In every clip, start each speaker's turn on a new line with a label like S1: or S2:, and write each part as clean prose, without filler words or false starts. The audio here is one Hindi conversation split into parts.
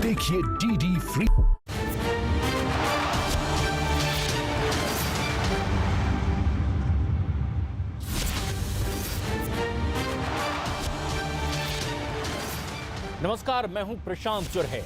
S1: देखिए डीडी फ्री।
S2: नमस्कार, मैं हूं प्रशांत चुरहे।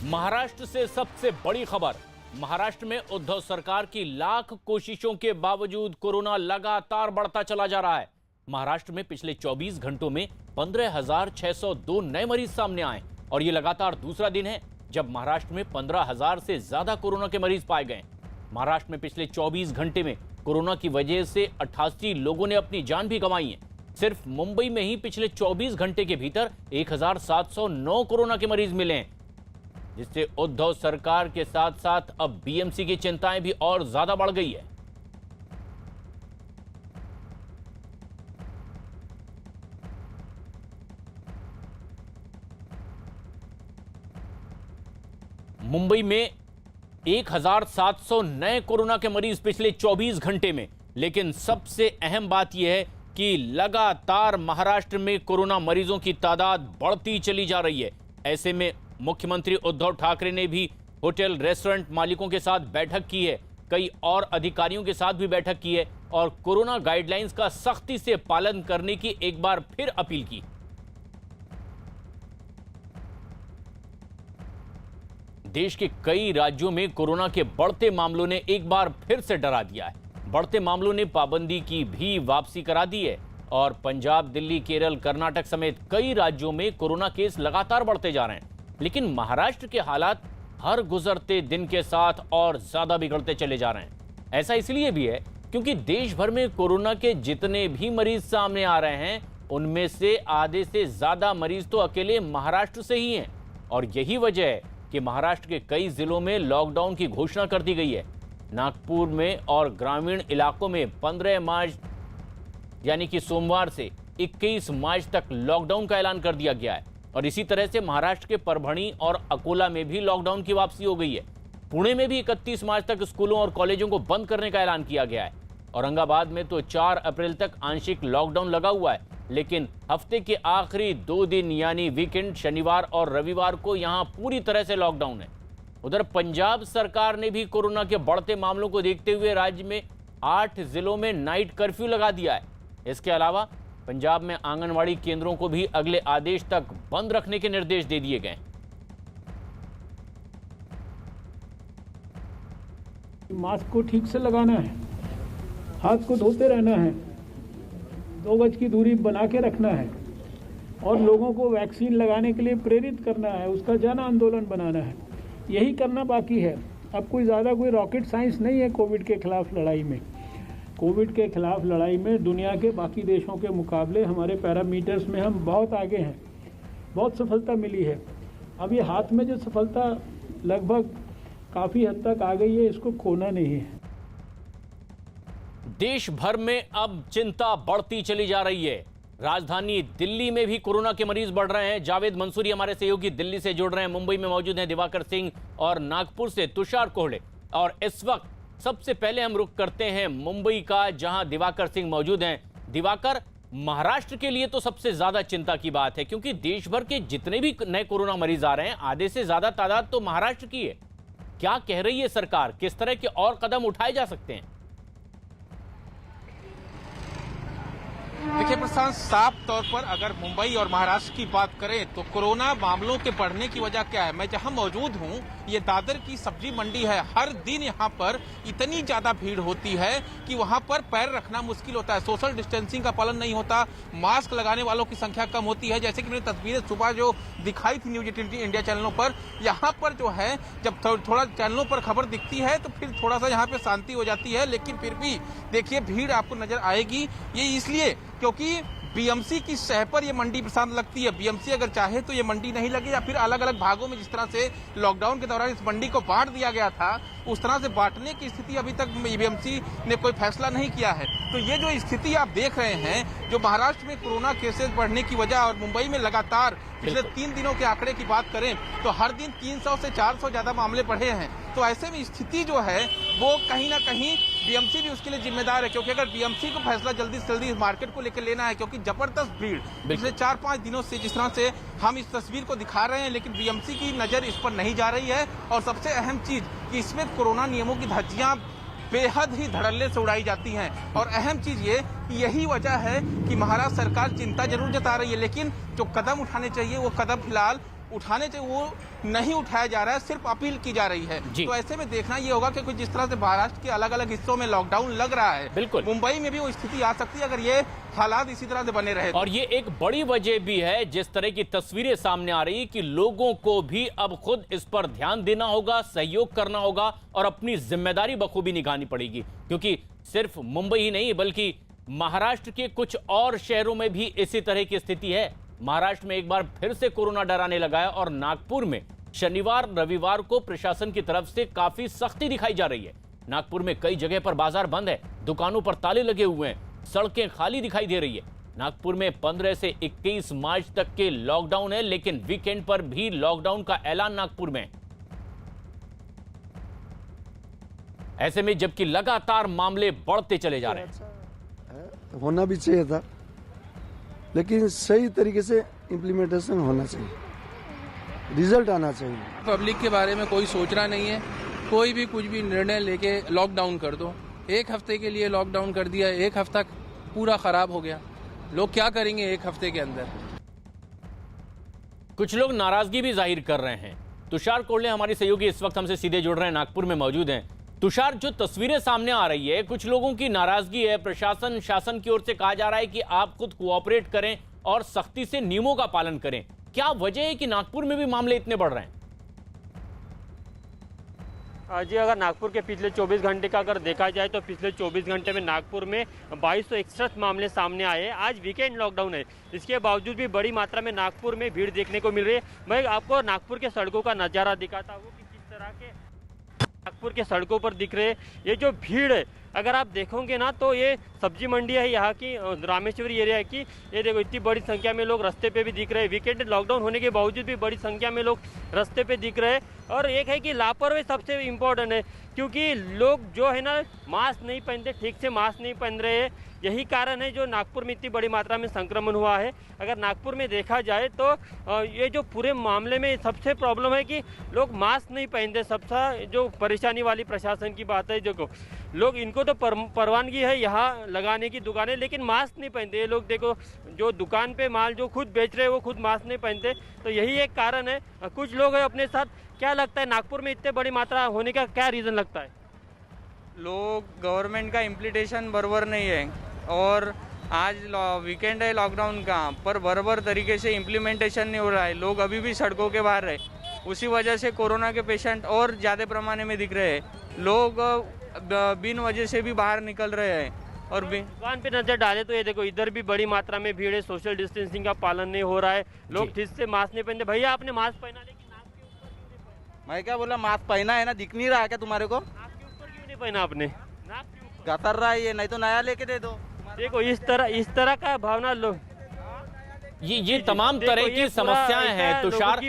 S2: महाराष्ट्र से सबसे बड़ी खबर। महाराष्ट्र में उद्धव सरकार की लाख कोशिशों के बावजूद कोरोना लगातार बढ़ता चला जा रहा है। महाराष्ट्र में पिछले 24 घंटों में 15,602 नए मरीज सामने आए और ये लगातार दूसरा दिन है जब महाराष्ट्र में 15,000 से ज्यादा कोरोना के मरीज पाए गए। महाराष्ट्र में पिछले 24 घंटे में कोरोना की वजह से 88 लोगों ने अपनी जान भी गंवाई है। सिर्फ मुंबई में ही पिछले 24 घंटे के भीतर 1,709 कोरोना के मरीज मिले हैं, जिससे उद्धव सरकार के साथ साथ अब बीएमसी की चिंताएं भी और ज्यादा बढ़ गई है। मुंबई में 1,700 नए कोरोना के मरीज पिछले 24 घंटे में। लेकिन सबसे अहम बात यह है कि लगातार महाराष्ट्र में कोरोना मरीजों की तादाद बढ़ती चली जा रही है। ऐसे में मुख्यमंत्री उद्धव ठाकरे ने भी होटल रेस्टोरेंट मालिकों के साथ बैठक की है, कई और अधिकारियों के साथ भी बैठक की है और कोरोना गाइडलाइंस का सख्ती से पालन करने की एक बार फिर अपील की। देश के कई राज्यों में कोरोना के बढ़ते मामलों ने एक बार फिर से डरा दिया है। बढ़ते मामलों ने पाबंदी की भी वापसी करा दी है और पंजाब, दिल्ली, केरल, कर्नाटक समेत कई राज्यों में कोरोना केस लगातार बढ़ते जा रहे हैं। लेकिन महाराष्ट्र के हालात हर गुजरते दिन के साथ और ज्यादा बिगड़ते चले जा रहे हैं। ऐसा इसलिए भी है क्योंकि देश भर में कोरोना के जितने भी मरीज सामने आ रहे हैं, उनमें से आधे से ज्यादा मरीज तो अकेले महाराष्ट्र से ही हैं। और यही वजह है कि महाराष्ट्र के कई जिलों में लॉकडाउन की घोषणा कर दी गई है। नागपुर में और ग्रामीण इलाकों में 15 मार्च यानी कि सोमवार से 21 मार्च तक लॉकडाउन का ऐलान कर दिया गया है। और इसी तरह से महाराष्ट्र के परभणी और अकोला में भी लॉकडाउन की वापसी हो गई है। पुणे में भी 31 मार्च तक स्कूलों और कॉलेजों को बंद करने का ऐलान किया गया है। औरंगाबाद में तो 4 अप्रैल तक आंशिक लॉकडाउन लगा हुआ है, लेकिन हफ्ते के आखिरी 2 दिन यानी वीकेंड शनिवार और रविवार को यहां पूरी तरह से लॉकडाउन है। उधर पंजाब सरकार ने भी कोरोना के बढ़ते मामलों को देखते हुए राज्य में 8 जिलों में नाइट कर्फ्यू लगा दिया है। इसके अलावा पंजाब में आंगनवाड़ी केंद्रों को भी अगले आदेश तक बंद रखने के निर्देश दे दिए गए।
S3: मास्क को ठीक से लगाना है, हाथ को धोते रहना है, 2 गज की दूरी बना के रखना है और लोगों को वैक्सीन लगाने के लिए प्रेरित करना है, उसका जन आंदोलन बनाना है। यही करना बाकी है। अब कोई ज़्यादा कोई रॉकेट साइंस नहीं है कोविड के खिलाफ लड़ाई में। कोविड के खिलाफ लड़ाई में दुनिया के बाकी देशों के मुकाबले हमारे पैरामीटर्स में हम बहुत आगे हैं, बहुत सफलता मिली है। अब ये हाथ में जो सफलता लगभग काफ़ी हद तक आ गई है, इसको खोना नहीं है।
S2: देश भर में अब चिंता बढ़ती चली जा रही है। राजधानी दिल्ली में भी कोरोना के मरीज बढ़ रहे हैं। जावेद मंसूरी हमारे सहयोगी दिल्ली से जुड़ रहे हैं, मुंबई में मौजूद हैं दिवाकर सिंह और नागपुर से तुषार कोहड़े। और इस वक्त सबसे पहले हम रुख करते हैं मुंबई का, जहां दिवाकर सिंह मौजूद हैं। दिवाकर, महाराष्ट्र के लिए तो सबसे ज्यादा चिंता की बात है क्योंकि देश भर के जितने भी नए कोरोना मरीज आ रहे हैं, आधे से ज्यादा तादाद तो महाराष्ट्र की है। क्या कह रही है सरकार? किस तरह के और कदम उठाए जा सकते हैं?
S4: देखिए प्रशांत, साफ तौर पर अगर मुंबई और महाराष्ट्र की बात करें तो कोरोना मामलों के बढ़ने की वजह क्या है? मैं जहां मौजूद हूं, ये दादर की सब्जी मंडी है। हर दिन यहां पर इतनी ज्यादा भीड़ होती है कि वहां पर पैर रखना मुश्किल होता है। सोशल डिस्टेंसिंग का पालन नहीं होता, मास्क लगाने वालों की संख्या कम होती है। जैसे कि मैंने तस्वीरें सुबह जो दिखाई थी न्यूज 18 इंडिया चैनलों पर, यहाँ पर जो है जब थोड़ा चैनलों पर खबर दिखती है तो फिर थोड़ा सा यहाँ पे शांति हो जाती है, लेकिन फिर भी देखिए भीड़ आपको नजर आएगी। ये इसलिए क्योंकि बीएमसी की सह पर ये मंडी प्रशांत लगती है। बीएमसी अगर चाहे तो ये मंडी नहीं लगे, या फिर अलग अलग भागों में जिस तरह से लॉकडाउन के दौरान इस मंडी को बांट दिया गया था, उस तरह से बांटने की स्थिति अभी तक बीएमसी ने कोई फैसला नहीं किया है। तो ये जो स्थिति आप देख रहे हैं, जो महाराष्ट्र में कोरोना केसेस बढ़ने की वजह और मुंबई में लगातार पिछले 3 दिनों के आंकड़े की बात करें तो हर दिन 300 से 400 ज्यादा मामले बढ़े हैं। तो ऐसे में स्थिति जो है वो कहीं ना कहीं बीएमसी भी उसके लिए जिम्मेदार है, क्योंकि अगर बीएमसी को फैसला जल्दी से जल्दी इस मार्केट को लेकर लेना है, क्योंकि जबरदस्त भीड़ पिछले 4-5 दिनों से जिस तरह से हम इस तस्वीर को दिखा रहे हैं, लेकिन बीएमसी की नजर इस पर नहीं जा रही है। और सबसे अहम चीज कि इसमें कोरोना नियमों की धज्जियां बेहद ही धड़ल्ले से उड़ाई जाती हैं। और अहम चीज ये कि यही वजह है कि महाराष्ट्र सरकार चिंता जरूर जता रही है, लेकिन जो कदम उठाने चाहिए वो कदम फिलहाल उठाने चाहिए वो नहीं उठाया जा रहा है, सिर्फ अपील की जा रही है। तो ऐसे में देखना ये होगा कि जिस तरह से महाराष्ट्र के अलग अलग हिस्सों में लॉकडाउन लग रहा है,
S2: बिल्कुल
S4: मुंबई में भी वो स्थिति आ सकती है अगर ये हालात इसी तरह से बने रहे।
S2: और ये एक बड़ी वजह भी है, जिस तरह की तस्वीरें सामने आ रही कि लोगों को भी अब खुद इस पर ध्यान देना होगा, सहयोग करना होगा और अपनी जिम्मेदारी बखूबी निभानी पड़ेगी, क्योंकि सिर्फ मुंबई ही नहीं बल्कि महाराष्ट्र के कुछ और शहरों में भी इसी तरह की स्थिति है। महाराष्ट्र में एक बार फिर से कोरोना डराने लगा है और नागपुर में शनिवार रविवार को प्रशासन की तरफ से काफी सख्ती दिखाई जा रही है। नागपुर में कई जगह पर बाजार बंद है, दुकानों पर ताले लगे हुए हैं, सड़कें खाली दिखाई दे रही है। नागपुर में 15 से 21 मार्च तक के लॉकडाउन है, लेकिन वीकेंड पर भी लॉकडाउन का ऐलान नागपुर में। ऐसे में जबकि लगातार मामले बढ़ते चले जा रहे हैं,
S1: होना भी चाहिए था, लेकिन सही तरीके से इम्प्लीमेंटेशन होना चाहिए, रिजल्ट आना चाहिए।
S5: पब्लिक के बारे में कोई सोच रहा नहीं है, कोई भी कुछ भी निर्णय लेके लॉकडाउन कर दो। एक हफ्ते के लिए लॉकडाउन कर दिया, एक हफ्ता पूरा खराब हो गया। लोग क्या करेंगे एक हफ्ते के अंदर?
S2: कुछ लोग नाराजगी भी जाहिर कर रहे हैं। तुषार कोल्हे हमारे सहयोगी इस वक्त हमसे सीधे जुड़ रहे हैं, नागपुर में मौजूद हैं। तुषार, जो तस्वीरें सामने आ रही है, कुछ लोगों की नाराजगी है, प्रशासन शासन की ओर से कहा जा रहा है कि आप खुद कोऑपरेट करें और सख्ती से नियमों का पालन करें। क्या वजह है कि नागपुर में भी मामले इतने बढ़ रहे हैं?
S6: जी, अगर नागपुर के पिछले 24 घंटे का अगर देखा जाए तो पिछले 24 घंटे में नागपुर में 2261 मामले सामने आए हैं। आज वीकेंड लॉकडाउन है, इसके बावजूद भी बड़ी मात्रा में नागपुर में भीड़ देखने को मिल रही है। मैं आपको नागपुर के सड़कों का नज़ारा दिखाता हूँ कि किस तरह के नागपुर के सड़कों पर दिख रहे ये जो भीड़ है, अगर आप देखोगे ना तो ये सब्जी मंडी है यहाँ की, रामेश्वरी एरिया की। ये देखो इतनी बड़ी संख्या में लोग रास्ते पे भी दिख रहे हैं। वीकेंड लॉकडाउन होने के बावजूद भी बड़ी संख्या में लोग रास्ते पे दिख रहे हैं। और एक है कि लापरवाही सबसे इम्पोर्टेंट है, क्योंकि लोग जो है ना मास्क नहीं पहनते, ठीक से मास्क नहीं पहन रहे हैं। यही कारण है जो नागपुर में इतनी बड़ी मात्रा में संक्रमण हुआ है। अगर नागपुर में देखा जाए तो ये जो पूरे मामले में सबसे प्रॉब्लम है कि लोग मास्क नहीं पहनते। सबसे जो परेशानी वाली प्रशासन की बात है, जो लोग इनको तो परवानगी है यहाँ लगाने की दुकानें, लेकिन मास्क नहीं पहनते। ये लोग देखो जो दुकान पे माल जो खुद बेच रहे हैं वो खुद मास्क नहीं पहनते। तो यही एक कारण है। कुछ लोग हैं अपने साथ। क्या लगता है नागपुर में इतने बड़ी मात्रा होने का क्या रीज़न लगता है?
S7: लोग गवर्नमेंट का इम्प्लीमेंटेशन बराबर नहीं है, और आज वीकेंड है लॉकडाउन का, पर बराबर तरीके से इम्प्लीमेंटेशन नहीं हो रहा है। लोग अभी भी सड़कों के बाहर है, उसी वजह से कोरोना के पेशेंट और ज़्यादा पैमाने में दिख रहे हैं। लोग बिन वजह से भी बाहर निकल रहे हैं। और
S6: दुकान पे नजर डाले तो ये देखो इधर भी बड़ी मात्रा में भीड़ है, सोशल डिस्टेंसिंग का पालन नहीं हो रहा है, लोग ठीक से मास्क नहीं पहनते। भैया आपने मास्क पहना, लेकिन नाक के ऊपर क्यों नहीं पहना?
S7: मैं क्या बोला, मास्क पहना है ना, दिख नहीं रहा है क्या तुम्हारे को?
S6: नाक के ऊपर क्यों नहीं पहना आपने? नाक के ऊपर
S7: गतर रहा है ये, नहीं तो नया लेके दे दो।
S6: देखो इस तरह का भावना लोग,
S2: ये तमाम तरह की समस्याएं हैं तुषार।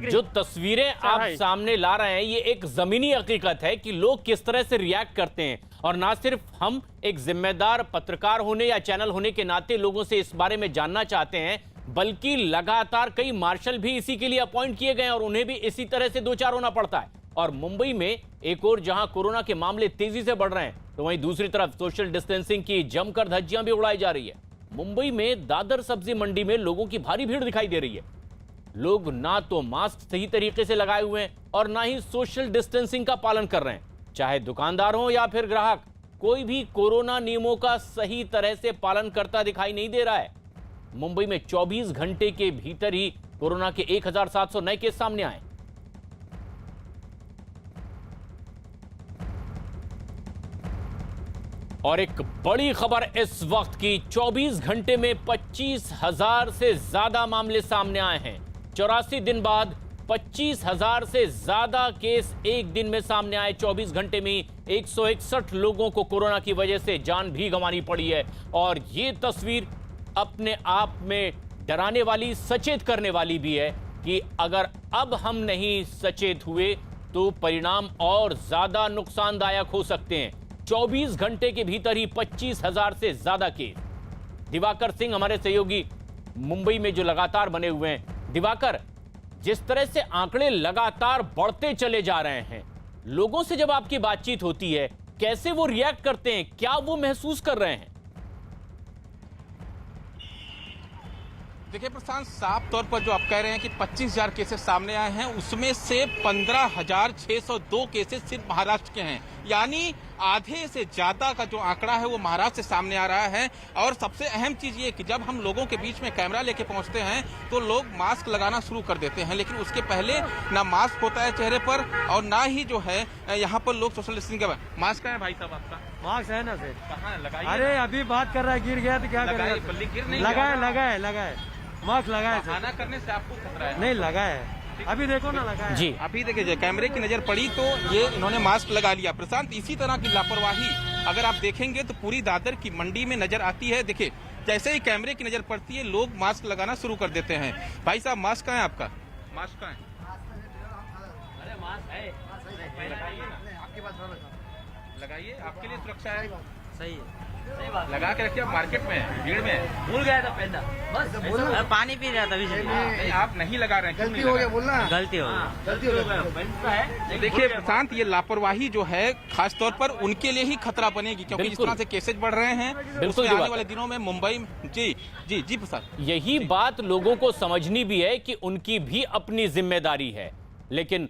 S2: जो तस्वीरें आप सामने ला रहे हैं ये एक जमीनी हकीकत है कि लोग किस तरह से रिएक्ट करते हैं। और ना सिर्फ हम एक जिम्मेदार पत्रकार होने या चैनल होने के नाते लोगों से इस बारे में जानना चाहते हैं, बल्कि लगातार कई मार्शल भी इसी के लिए अपॉइंट किए गए और उन्हें भी इसी तरह से दो चार होना पड़ता है। और मुंबई में एक और जहां कोरोना के मामले तेजी से बढ़ रहे हैं, तो वहीं दूसरी तरफ सोशल डिस्टेंसिंग की जमकर धज्जियां भी उड़ाई जा रही है। मुंबई में दादर सब्जी मंडी में लोगों की भारी भीड़ दिखाई दे रही है। लोग ना तो मास्क सही तरीके से लगाए हुए हैं और ना ही सोशल डिस्टेंसिंग का पालन कर रहे हैं। चाहे दुकानदार हो या फिर ग्राहक, कोई भी कोरोना नियमों का सही तरह से पालन करता दिखाई नहीं दे रहा है। मुंबई में 24 घंटे के भीतर ही कोरोना के 1700 नए केस सामने आए। और एक बड़ी खबर इस वक्त की, 24 घंटे में 25,000 से ज्यादा मामले सामने आए हैं। 84 दिन बाद 25,000 से ज्यादा केस एक दिन में सामने आए। 24 घंटे में 161 लोगों को कोरोना की वजह से जान भी गंवानी पड़ी है। और ये तस्वीर अपने आप में डराने वाली, सचेत करने वाली भी है कि अगर अब हम नहीं सचेत हुए तो परिणाम और ज्यादा नुकसानदायक हो सकते हैं। 24 घंटे के भीतर ही 25,000 से ज्यादा केस। दिवाकर सिंह हमारे सहयोगी मुंबई में जो लगातार बने हुए हैं। दिवाकर, जिस तरह से आंकड़े लगातार बढ़ते चले जा रहे हैं, लोगों से जब आपकी बातचीत होती है, कैसे वो रिएक्ट करते हैं, क्या वो महसूस कर रहे हैं?
S4: देखिए प्रशांत, साफ तौर पर जो आप कह रहे हैं कि 25,000 केसेस सामने आए हैं, उसमें से 15,602 केसेस सिर्फ महाराष्ट्र के हैं। यानी आधे से ज्यादा का जो आंकड़ा है वो महाराष्ट्र से सामने आ रहा है। और सबसे अहम चीज ये कि जब हम लोगों के बीच में कैमरा लेके पहुंचते हैं तो लोग मास्क लगाना शुरू कर देते हैं, लेकिन उसके पहले ना मास्क होता है चेहरे पर और ना ही जो है यहाँ पर लोग सोशल डिस्टेंसिंग का मास्क है। भाई साहब आपका
S8: मास्क है ना सर?
S4: कहाँ लगाइए?
S8: अरे अभी बात कर रहा है, गिर गया तो क्या
S4: लगाइए,
S8: करेगा?
S4: बल्ली गिर नहीं
S8: लगाए मास्क लगाए सर।
S4: खाना करने से आपको खतरा है?
S8: नहीं लगाए, अभी देखो ना लगाए।
S2: जी,
S4: अभी देखिए कैमरे की नजर पड़ी तो ये इन्होंने मास्क लगा लिया। प्रशांत, इसी तरह की लापरवाही अगर आप देखेंगे तो पूरी दादर की मंडी में नजर आती है। देखिए जैसे ही कैमरे की नजर पड़ती है लोग मास्क लगाना शुरू कर देते हैं। भाई साहब मास्क कहाँ है आपका? मास्क कहाँ है?
S6: अरे मास्क है,
S4: लगाइए ना, आपके पास लगाइए, आपके लिए सुरक्षा है।
S6: सही है,
S4: लगा के रखिए, मार्केट में भीड़ में
S6: भूल गया था पहना, बस पानी पी रहा था अभी।
S4: नहीं, आप नहीं लगा रहे हैं, गलती हो गया बोलना,
S6: गलती हो गया।
S4: देखिए प्रशांत, ये लापरवाही जो है खास तौर पर उनके लिए ही खतरा बनेगी, क्योंकि जिस तरह से केसेज बढ़ रहे हैं
S2: बिल्कुल
S4: आने वाले दिनों में मुंबई। जी प्रसाद,
S2: यही बात लोगों को समझनी भी है कि उनकी भी अपनी जिम्मेदारी है। लेकिन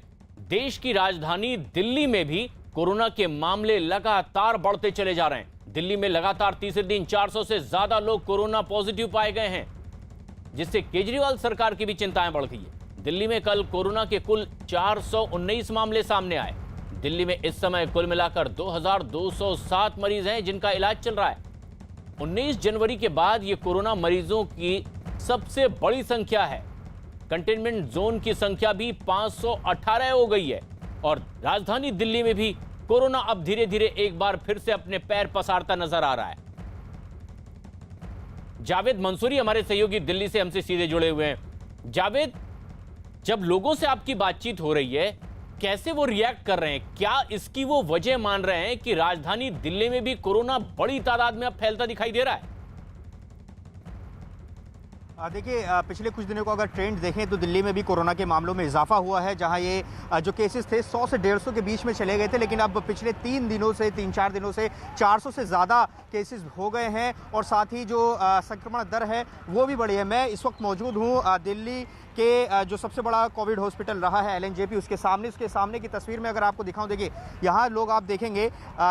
S2: देश की राजधानी दिल्ली में भी कोरोना के मामले लगातार बढ़ते चले जा रहे हैं। दिल्ली में लगातार तीसरे दिन 400 से ज्यादा लोग कोरोना पॉजिटिव पाए गए हैं, जिससे केजरीवाल सरकार की भी चिंताएं बढ़ गई है। दिल्ली में कल कोरोना के कुल 419 मामले सामने आए। दिल्ली में इस समय कुल मिलाकर 2,207 मरीज हैं जिनका इलाज चल रहा है। 19 जनवरी के बाद ये कोरोना मरीजों की सबसे बड़ी संख्या है। कंटेनमेंट जोन की संख्या भी 518 हो गई है और राजधानी दिल्ली में भी कोरोना अब धीरे धीरे एक बार फिर से अपने पैर पसारता नजर आ रहा है। जावेद मंसूरी हमारे सहयोगी दिल्ली से हमसे सीधे जुड़े हुए हैं। जावेद, जब लोगों से आपकी बातचीत हो रही है, कैसे वो रिएक्ट कर रहे हैं? क्या इसकी वो वजह मान रहे हैं कि राजधानी दिल्ली में भी कोरोना बड़ी तादाद में अब फैलता दिखाई दे रहा है?
S9: देखिए, पिछले कुछ दिनों को अगर ट्रेंड देखें तो दिल्ली में भी कोरोना के मामलों में इजाफा हुआ है। जहां ये जो केसेस थे 100 से 150 के बीच में चले गए थे, लेकिन अब पिछले 3-4 दिनों से 400 से ज़्यादा केसेस हो गए हैं और साथ ही जो संक्रमण दर है वो भी बढ़ी है। मैं इस वक्त मौजूद हूँ दिल्ली के जो सबसे बड़ा कोविड हॉस्पिटल रहा है LNJP, उसके सामने की तस्वीर में अगर आपको दिखाऊं, देखिए यहाँ लोग आप देखेंगे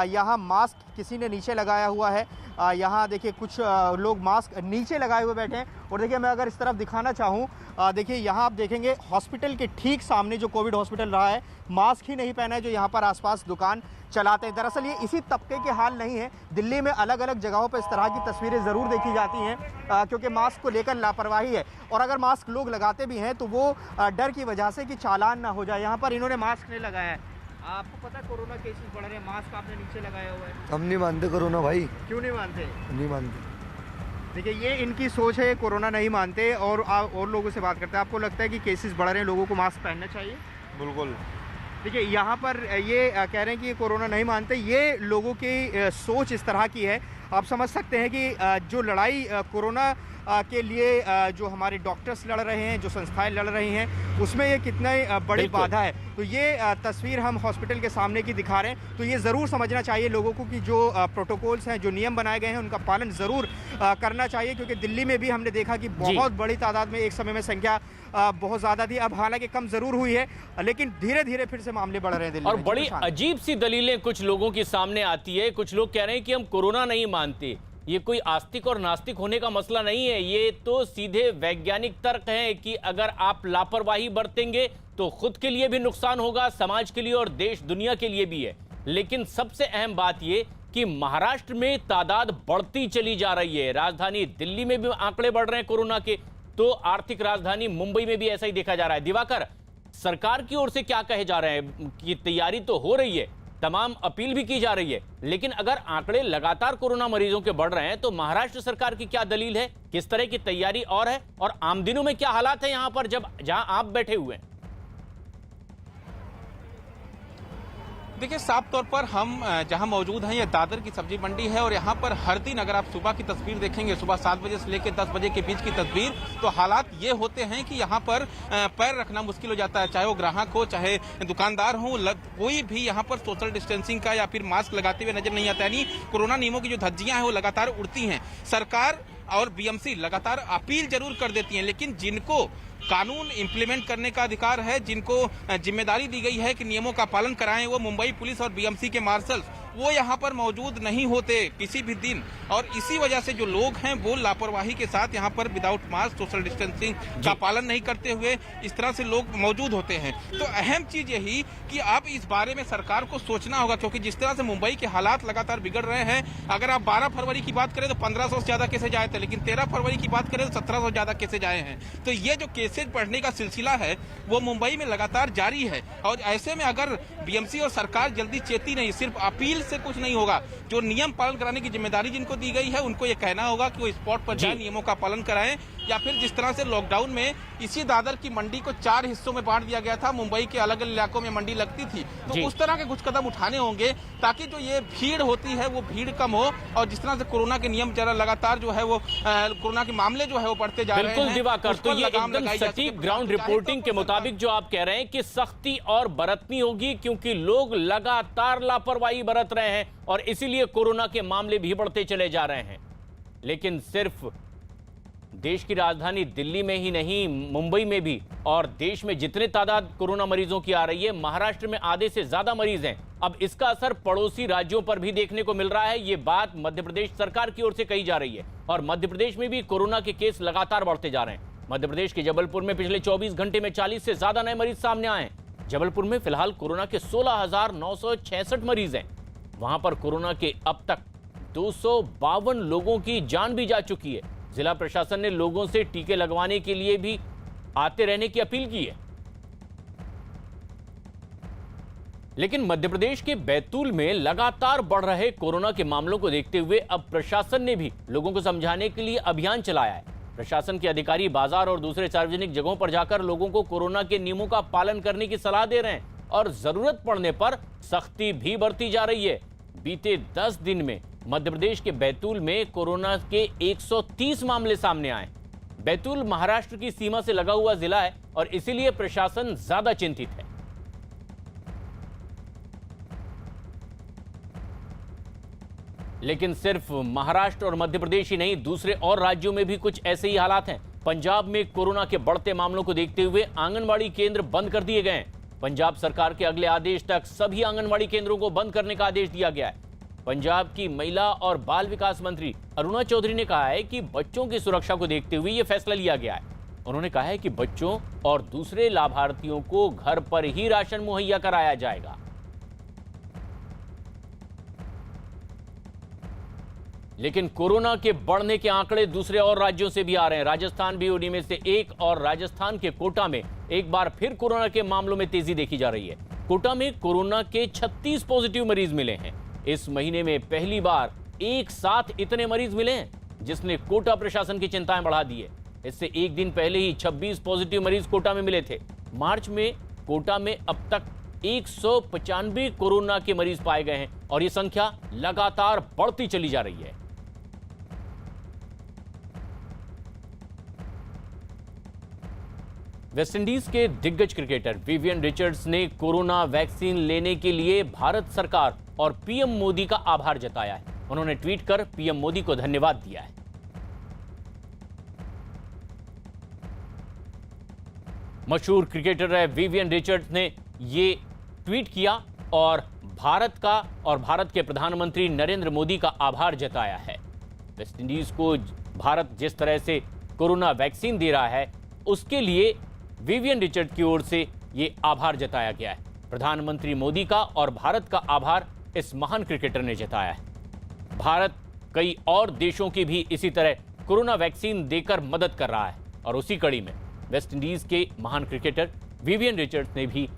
S9: यहाँ मास्क किसी ने नीचे लगाया हुआ है। यहाँ देखिए कुछ लोग मास्क नीचे लगाए हुए बैठे हैं और देखिए मैं अगर इस तरफ दिखाना चाहूँ, देखिए यहाँ आप देखेंगे हॉस्पिटल के ठीक सामने जो कोविड हॉस्पिटल रहा है, मास्क ही नहीं पहना है जो यहाँ पर आसपास दुकान चलाते हैं। दरअसल ये इसी तबके के हाल नहीं है। दिल्ली में अलग अलग जगहों पर इस तरह की तस्वीरें ज़रूर देखी जाती हैं क्योंकि मास्क को लेकर लापरवाही है और अगर मास्क लोग लगाते भी हैं तो वो डर की वजह से कि चालान ना हो जाए। यहाँ पर इन्होंने मास्क नहीं लगाया है। आपको पता है कोरोना केसेस बढ़ रहे हैं, मास्क आपने नीचे लगाया हुआ है।
S1: हम नहीं मानते कोरोना भाई।
S9: क्यों नहीं मानते?
S1: नहीं मानते।
S9: देखिए ये इनकी सोच है, कोरोना नहीं मानते और लोगों से बात करते हैं। आपको लगता है कि केसेस बढ़ रहे हैं, लोगों को मास्क पहनना चाहिए?
S1: बिल्कुल।
S9: देखिए यहाँ पर ये कह रहे हैं कि ये कोरोना नहीं मानते। ये लोगों की सोच इस तरह की है। आप समझ सकते हैं कि जो लड़ाई कोरोना के लिए जो हमारे डॉक्टर्स लड़ रहे हैं, जो संस्थाएं लड़ रही हैं, उसमें ये कितनी बड़ी बाधा है। तो ये तस्वीर हम हॉस्पिटल के सामने की दिखा रहे हैं। तो ये ज़रूर समझना चाहिए लोगों को कि जो प्रोटोकॉल्स हैं, जो नियम बनाए गए हैं, उनका पालन ज़रूर करना चाहिए क्योंकि दिल्ली में भी हमने देखा कि बहुत बड़ी तादाद में एक समय में संख्या बहुत ज़्यादा थी। अब हालांकि कम ज़रूर हुई है लेकिन धीरे धीरे फिर से मामले बढ़ रहे हैं दिल्ली
S2: और
S9: में।
S2: बड़ी अजीब सी दलीलें कुछ लोगों की सामने आती है। कुछ लोग कह रहे हैं कि हम कोरोना नहीं मानते। ये कोई आस्तिक और नास्तिक होने का मसला नहीं है, ये तो सीधे वैज्ञानिक तर्क है कि अगर आप लापरवाही बरतेंगे तो खुद के लिए भी नुकसान होगा, समाज के लिए और देश दुनिया के लिए भी है। लेकिन सबसे अहम बात ये कि महाराष्ट्र में तादाद बढ़ती चली जा रही है। राजधानी दिल्ली में भी आंकड़े बढ़ रहे हैं कोरोना के, तो आर्थिक राजधानी मुंबई में भी ऐसा ही देखा जा रहा है। दिवाकर, सरकार की ओर से क्या कहे जा रहे हैं कि तैयारी तो हो रही है, तमाम अपील भी की जा रही है, लेकिन अगर आंकड़े लगातार कोरोना मरीजों के बढ़ रहे हैं तो महाराष्ट्र सरकार की क्या दलील है, किस तरह की तैयारी और है, और आम दिनों में क्या हालात है यहां पर जहां आप बैठे हुए हैं?
S4: देखिए, साफ तौर पर हम जहां मौजूद हैं, ये दादर की सब्जी मंडी है और यहाँ पर हर दिन अगर आप सुबह की तस्वीर देखेंगे, सुबह 7 बजे से लेकर 10 बजे के बीच की तस्वीर, तो हालात ये होते हैं कि यहाँ पर पैर रखना मुश्किल हो जाता है, चाहे वो ग्राहक हो, चाहे दुकानदार हो, कोई भी यहाँ पर सोशल डिस्टेंसिंग का या फिर मास्क लगाते हुए नजर नहीं आता। यानी कोरोना नियमों की जो धज्जियां हैं वो लगातार उड़ती हैं। सरकार और बीएमसी लगातार अपील जरूर कर देती हैं, लेकिन जिनको कानून इंप्लीमेंट करने का अधिकार है, जिनको जिम्मेदारी दी गई है कि नियमों का पालन कराएं, वो मुंबई पुलिस और बीएमसी के मार्शल वो यहाँ पर मौजूद नहीं होते किसी भी दिन। और इसी वजह से जो लोग हैं वो लापरवाही के साथ यहाँ पर विदाउट मास्क, सोशल डिस्टेंसिंग का पालन नहीं करते हुए इस तरह से लोग मौजूद होते हैं। तो अहम चीज यही कि अब इस बारे में सरकार को सोचना होगा, क्योंकि जिस तरह से मुंबई के हालात लगातार बिगड़ रहे हैं, अगर आप 12 फरवरी की बात करें तो 1500 से ज्यादा केसेज आए थे, लेकिन 13 फरवरी की बात करें तो 1700 से ज्यादा केसेज आए हैं। तो ये जो केसेज बढ़ने का सिलसिला है वो मुंबई में लगातार जारी है। और ऐसे में अगर बीएमसी और सरकार जल्दी चेती नहीं, सिर्फ अपील से कुछ नहीं होगा। जो नियम पालन कराने की जिम्मेदारी जिनको दी गई है उनको ये कहना होगा कि वो स्पॉट पर जाए, नियमों का पालन कराएं, या फिर जिस तरह से लॉकडाउन में इसी दादर की मंडी को 4 हिस्सों में बांट दिया गया था, मुंबई के अलग अलग इलाकों में मंडी लगती थी, तो उस तरह के कुछ कदम उठाने होंगे ताकि जो ये भीड़ होती है वो भीड़ कम हो। और जिस तरह से कोरोना के नियम जरा लगातार जो है वो कोरोना के मामले जो है वो बढ़ते जा रहे हैं।
S2: बिल्कुल दिवाकर, तो ये एकदम सटीक ग्राउंड रिपोर्टिंग के मुताबिक जो आप कह रहे हैं कि सख्ती और बरतनी होगी, क्योंकि लोग लगातार लापरवाही बरत रहे हैं और इसीलिए कोरोना के मामले भी बढ़ते चले जा रहे हैं। लेकिन सिर्फ देश की राजधानी दिल्ली में ही नहीं, मुंबई में भी और देश में जितने तादाद कोरोना मरीजों की आ रही है, महाराष्ट्र में आधे से ज्यादा मरीज हैं। अब इसका असर पड़ोसी राज्यों पर भी देखने को मिल रहा है। ये बात मध्य प्रदेश सरकार की ओर से कही जा रही है और मध्य प्रदेश में भी कोरोना के केस लगातार बढ़ते जा रहे हैं। मध्य प्रदेश के जबलपुर में पिछले 24 घंटे में 40 से ज्यादा नए मरीज सामने आए हैं। जबलपुर में फिलहाल कोरोना के 16,966 मरीज हैं। वहां पर कोरोना के अब तक 252 लोगों की जान भी जा चुकी है। जिला प्रशासन ने लोगों से टीके लगवाने के लिए भी आते रहने की अपील की है। लेकिन मध्य प्रदेश के बैतूल में लगातार बढ़ रहे कोरोना के मामलों को देखते हुए अब प्रशासन ने भी लोगों को समझाने के लिए अभियान चलाया है। प्रशासन के अधिकारी बाजार और दूसरे सार्वजनिक जगहों पर जाकर लोगों को कोरोना के नियमों का पालन करने की सलाह दे रहे हैं और जरूरत पड़ने पर सख्ती भी बरती जा रही है। बीते 10 दिन में मध्य प्रदेश के बैतूल में कोरोना के 130 मामले सामने आए। बैतूल महाराष्ट्र की सीमा से लगा हुआ जिला है और इसीलिए प्रशासन ज्यादा चिंतित है। लेकिन सिर्फ महाराष्ट्र और मध्य प्रदेश ही नहीं, दूसरे और राज्यों में भी कुछ ऐसे ही हालात हैं। पंजाब में कोरोना के बढ़ते मामलों को देखते हुए आंगनबाड़ी केंद्र बंद कर दिए गए हैं। पंजाब सरकार के अगले आदेश तक सभी आंगनबाड़ी केंद्रों को बंद करने का आदेश दिया गया है। पंजाब की महिला और बाल विकास मंत्री अरुणा चौधरी ने कहा है कि बच्चों की सुरक्षा को देखते हुए यह फैसला लिया गया है। उन्होंने कहा है कि बच्चों और दूसरे लाभार्थियों को घर पर ही राशन मुहैया कराया जाएगा। लेकिन कोरोना के बढ़ने के आंकड़े दूसरे और राज्यों से भी आ रहे हैं। राजस्थान भी उन्हीं में से एक और राजस्थान के कोटा में एक बार फिर कोरोना के मामलों में तेजी देखी जा रही है। कोटा में कोरोना के 36 पॉजिटिव मरीज मिले हैं। इस महीने में पहली बार एक साथ इतने मरीज मिले हैं, जिसने कोटा प्रशासन की चिंताएं बढ़ा दी है। इससे एक दिन पहले ही 26 पॉजिटिव मरीज कोटा में मिले थे। मार्च में कोटा में अब तक 195 कोरोना के मरीज पाए गए हैं और यह संख्या लगातार बढ़ती चली जा रही है। वेस्टइंडीज के दिग्गज क्रिकेटर विवियन रिचर्ड्स ने कोरोना वैक्सीन लेने के लिए भारत सरकार और पीएम मोदी का आभार जताया है। उन्होंने ट्वीट कर पीएम मोदी को धन्यवाद दिया है। मशहूर क्रिकेटर विवियन रिचर्ड्स ने ये ट्वीट किया और भारत के प्रधानमंत्री नरेंद्र मोदी का आभार जताया है। वेस्टइंडीज को भारत जिस तरह से कोरोना वैक्सीन दे रहा है, उसके लिए विवियन रिचर्ड की ओर से ये आभार जताया गया है। प्रधानमंत्री मोदी का और भारत का आभार इस महान क्रिकेटर ने जताया है। भारत कई और देशों की भी इसी तरह कोरोना वैक्सीन देकर मदद कर रहा है और उसी कड़ी में वेस्टइंडीज के महान क्रिकेटर विवियन रिचर्ड्स ने भी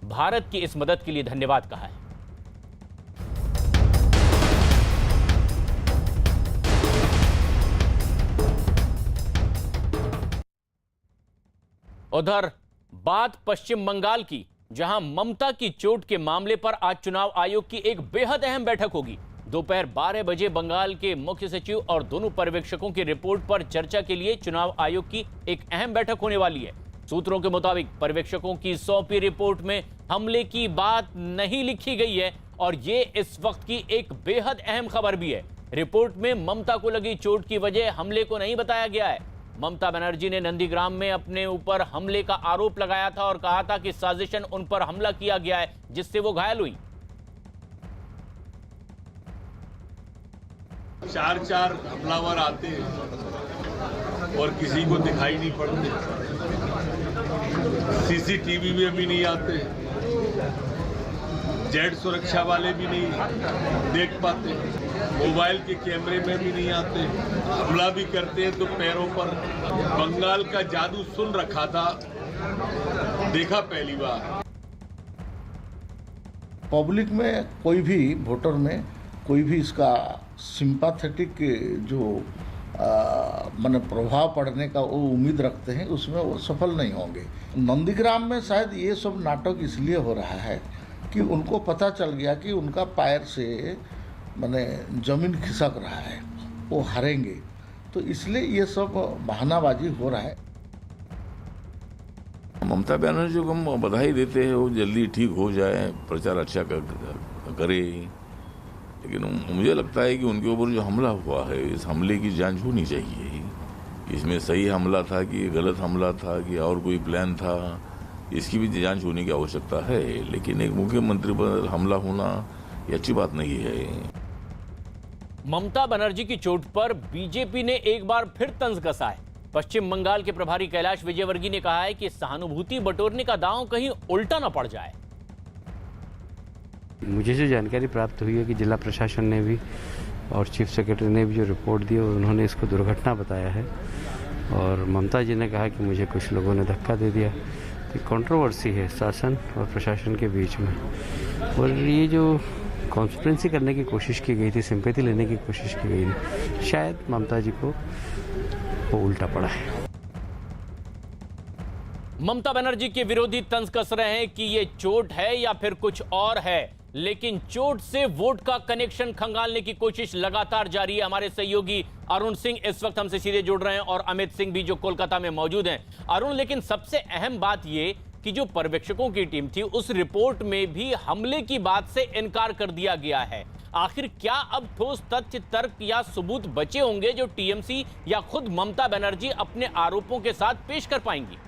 S2: भारत की इस मदद के लिए धन्यवाद कहा है। उधर बात पश्चिम बंगाल की, जहां ममता की चोट के मामले पर आज चुनाव आयोग की एक बेहद अहम बैठक होगी। दोपहर 12 बजे बंगाल के मुख्य सचिव और दोनों पर्यवेक्षकों की रिपोर्ट पर चर्चा के लिए चुनाव आयोग की एक अहम बैठक होने वाली है। सूत्रों के मुताबिक पर्यवेक्षकों की सौंपी रिपोर्ट में हमले की बात नहीं लिखी गई है और ये इस वक्त की एक बेहद अहम खबर भी है। रिपोर्ट में ममता को लगी चोट की वजह हमले को नहीं बताया गया है। ममता बनर्जी ने नंदीग्राम में अपने ऊपर हमले का आरोप लगाया था और कहा था कि साजिशन उन पर हमला किया गया है जिससे वो घायल हुई।
S10: 4 हमलावर आते हैं और किसी को दिखाई नहीं पड़ते। सीसीटीवी में भी नहीं आते, जेड सुरक्षा वाले भी नहीं देख पाते, मोबाइल के कैमरे में भी नहीं आते, हमला भी करते हैं तो पैरों पर। बंगाल का जादू सुन रखा था, देखा पहली बार।
S11: पब्लिक में कोई भी वोटर में कोई भी इसका सिंपैथेटिक जो माने प्रभाव पड़ने का वो उम्मीद रखते हैं, उसमें वो सफल नहीं होंगे। नंदीग्राम में शायद ये सब नाटक इसलिए हो रहा है कि उनको पता चल गया कि उनका पैर से माने जमीन खिसक रहा है, वो हारेंगे, तो इसलिए ये सब बहानाबाजी हो रहा है।
S12: ममता बनर्जी को हम बधाई देते हैं, वो जल्दी ठीक हो जाए, प्रचार अच्छा करे, लेकिन मुझे लगता है कि उनके ऊपर जो हमला हुआ है, इस हमले की जांच होनी चाहिए। इसमें सही हमला था कि गलत हमला था कि और कोई प्लान था, इसकी भी जांच होने की आवश्यकता है। लेकिन एक मुख्यमंत्री पर हमला होना ये अच्छी बात नहीं है।
S2: ममता बनर्जी की चोट पर बीजेपी ने एक बार फिर तंज कसा है। पश्चिम बंगाल के प्रभारी कैलाश विजयवर्गीय ने कहा है कि सहानुभूति बटोरने का दांव कहीं उल्टा न पड़ जाए।
S13: मुझे जो जानकारी प्राप्त हुई है कि जिला प्रशासन ने भी और चीफ सेक्रेटरी ने भी जो रिपोर्ट दी उन्होंने इसको दुर्घटना बताया है और ममता जी ने कहा कि मुझे कुछ लोगों ने धक्का दे दिया। तो कंट्रोवर्सी है शासन और प्रशासन के बीच में, और ये जो कॉन्स्पिरेंसी करने की कोशिश की गई थी, सिंपैथी लेने की कोशिश की गई थी, शायद ममता जी को वो उल्टा पड़ा है।
S2: ममता बनर्जी के विरोधी तंज कस रहे हैं कि ये चोट है या फिर कुछ और है, लेकिन चोट से वोट का कनेक्शन खंगालने की कोशिश लगातार जारी है। हमारे सहयोगी अरुण सिंह इस वक्त हमसे सीधे जुड़ रहे हैं और अमित सिंह भी जो कोलकाता में मौजूद हैं। अरुण, लेकिन सबसे अहम बात ये कि जो पर्यवेक्षकों की टीम थी उस रिपोर्ट में भी हमले की बात से इनकार कर दिया गया है। आखिर क्या अब ठोस तथ्य, तर्क या सबूत बचे होंगे जो टीएमसी या खुद ममता बनर्जी अपने आरोपों के साथ पेश कर पाएंगी?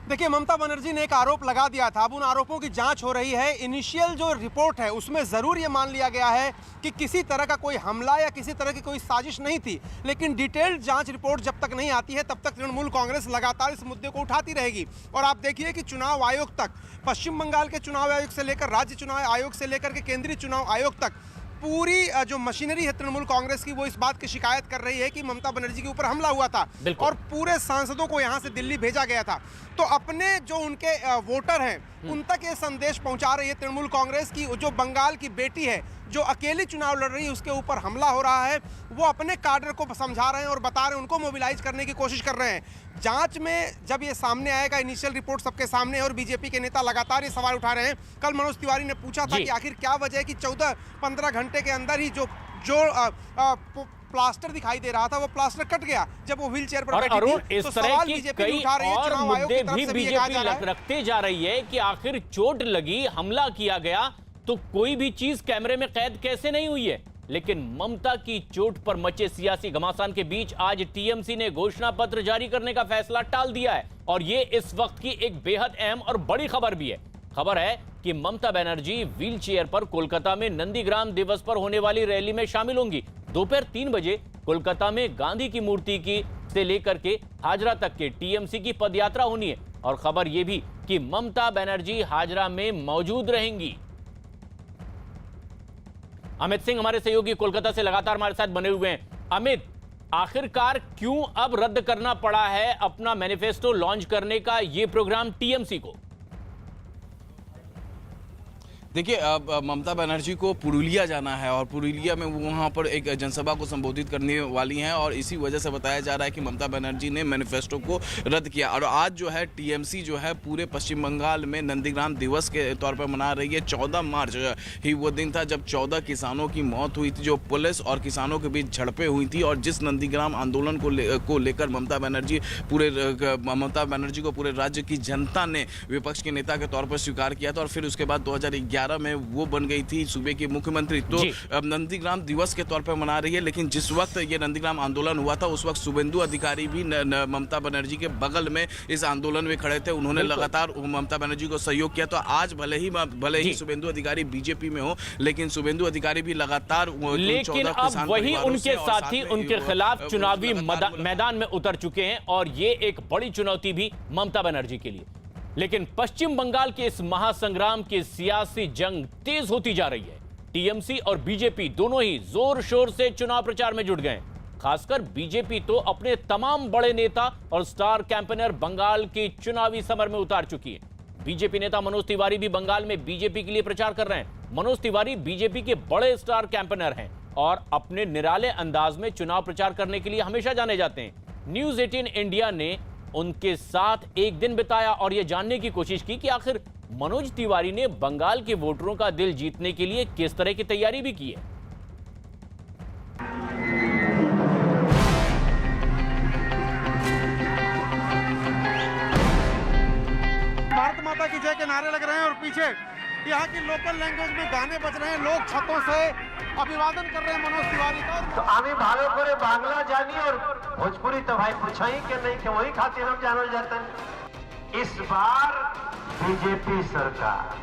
S14: देखिए, ममता बनर्जी ने एक आरोप लगा दिया था, अब उन आरोपों की जांच हो रही है। इनिशियल जो रिपोर्ट है उसमें ज़रूर ये मान लिया गया है कि किसी तरह का कोई हमला या किसी तरह की कोई साजिश नहीं थी, लेकिन डिटेल्ड जांच रिपोर्ट जब तक नहीं आती है तब तक तृणमूल कांग्रेस लगातार इस मुद्दे को उठाती रहेगी। और आप देखिए कि चुनाव आयोग तक, पश्चिम बंगाल के चुनाव आयोग से लेकर राज्य चुनाव आयोग से लेकर के केंद्रीय चुनाव आयोग तक पूरी जो मशीनरी है तृणमूल कांग्रेस की, वो इस बात की शिकायत कर रही है कि ममता बनर्जी के ऊपर हमला हुआ था और पूरे सांसदों को यहां से दिल्ली भेजा गया था। तो अपने जो उनके वोटर हैं उन तक ये संदेश पहुंचा रही है तृणमूल कांग्रेस की जो बंगाल की बेटी है जो अकेली चुनाव लड़ रही है उसके ऊपर हमला हो रहा है, वो अपने काडर को समझा रहे हैं और बता रहे हैं, उनको मोबिलाइज करने की कोशिश कर रहे हैं। जांच में जब ये सामने आएगा, इनिशियल रिपोर्ट सबके सामने है और बीजेपी के नेता लगातार ये सवाल उठा रहे हैं। कल मनोज तिवारी ने पूछा था कि आखिर क्या वजह है कि 14-15 घंटे के अंदर ही जो प्लास्टर दिखाई दे रहा था वो प्लास्टर कट गया जब वो व्हील चेयर पर बैठी थी।
S2: इस तरह की कई और मुद्दे भी बीजेपी रखते जा रही है कि आखिर चोट लगी, हमला किया गया तो कोई भी चीज कैमरे में कैद कैसे नहीं हुई है। लेकिन ममता की चोट पर मचे सियासी घमासान के बीच आज टीएमसी ने घोषणा पत्र जारी करने का फैसला टाल दिया है और ये इस वक्त की एक बेहद अहम और बड़ी खबर भी है। खबर है कि ममता बनर्जी व्हील चेयर पर कोलकाता में नंदीग्राम दिवस पर होने वाली रैली में शामिल होंगी। दोपहर 3 बजे कोलकाता में गांधी की मूर्ति की से लेकर के हाजरा तक के टीएमसी की पदयात्रा होनी है और खबर यह भी कि ममता बनर्जी हाजरा में मौजूद रहेंगी। अमित सिंह हमारे सहयोगी कोलकाता से लगातार हमारे साथ बने हुए हैं। अमित, आखिरकार क्यों अब रद्द करना पड़ा है अपना मैनिफेस्टो लॉन्च करने का ये प्रोग्राम टीएमसी को?
S15: देखिए, अब ममता बनर्जी को पुरुलिया जाना है और पुरुलिया में वो वहाँ पर एक जनसभा को संबोधित करने वाली हैं और इसी वजह से बताया जा रहा है कि ममता बनर्जी ने मैनिफेस्टो को रद्द किया। और आज जो है टीएमसी जो है पूरे पश्चिम बंगाल में नंदीग्राम दिवस के तौर पर मना रही है। 14 मार्च ही वो दिन था जब 14 किसानों की मौत हुई थी, जो पुलिस और किसानों के बीच झड़पें हुई थी। और जिस नंदीग्राम आंदोलन को लेकर ममता बनर्जी को पूरे राज्य की जनता ने विपक्ष के नेता के तौर पर स्वीकार किया था और फिर उसके बाद 2011 में वो बन गई थी सूबे की मुख्यमंत्री। तो अब नंदीग्राम दिवस के तौर पर मना रही है। लेकिन जिस वक्त ये नंदीग्राम आंदोलन हुआ था उस वक्त शुभेंदु अधिकारी भी ममता बनर्जी के बगल में इस आंदोलन में खड़े थे। उन्होंने लगातार ममता बनर्जी को सहयोग किया। तो आज भले ही शुभेंदु अधिकारी बीजेपी में हो, लेकिन शुभेंदु अधिकारी भी लगातार
S2: लेकिन अब वही उनके साथी उनके खिलाफ चुनावी मैदान में उतर चुके हैं और ये एक बड़ी चुनौती भी ममता बनर्जी के लिए। लेकिन पश्चिम बंगाल के इस महासंग्राम की सियासी जंग तेज होती जा रही है। टीएमसी और बीजेपी दोनों ही जोर शोर से चुनाव प्रचार में जुट गए। खासकर बीजेपी तो अपने तमाम बड़े नेता और स्टार कैंपेनर बंगाल की चुनावी समर में उतार चुकी है। बीजेपी नेता मनोज तिवारी भी बंगाल में बीजेपी के लिए प्रचार कर रहे हैं। मनोज तिवारी बीजेपी के बड़े स्टार कैंपेनर हैं और अपने निराले अंदाज में चुनाव प्रचार करने के लिए हमेशा जाने जाते हैं। न्यूज 18 इंडिया ने उनके साथ एक दिन बिताया और यह जानने की कोशिश की कि आखिर मनोज तिवारी ने बंगाल के वोटरों का दिल जीतने के लिए किस तरह की तैयारी भी की है।
S14: भारत माता की जय के नारे लग रहे हैं और पीछे यहाँ की लोकल लैंग्वेज में गाने बज रहे हैं। लोग छतों से अभिवादन कर रहे हैं मनोज तिवारी का।
S16: तो आमी भालो करे बांग्ला जानी और भोजपुरी तो भाई पूछाई के नहीं के वही खातिर हम जानल जाते हैं। इस बार बीजेपी सरकार।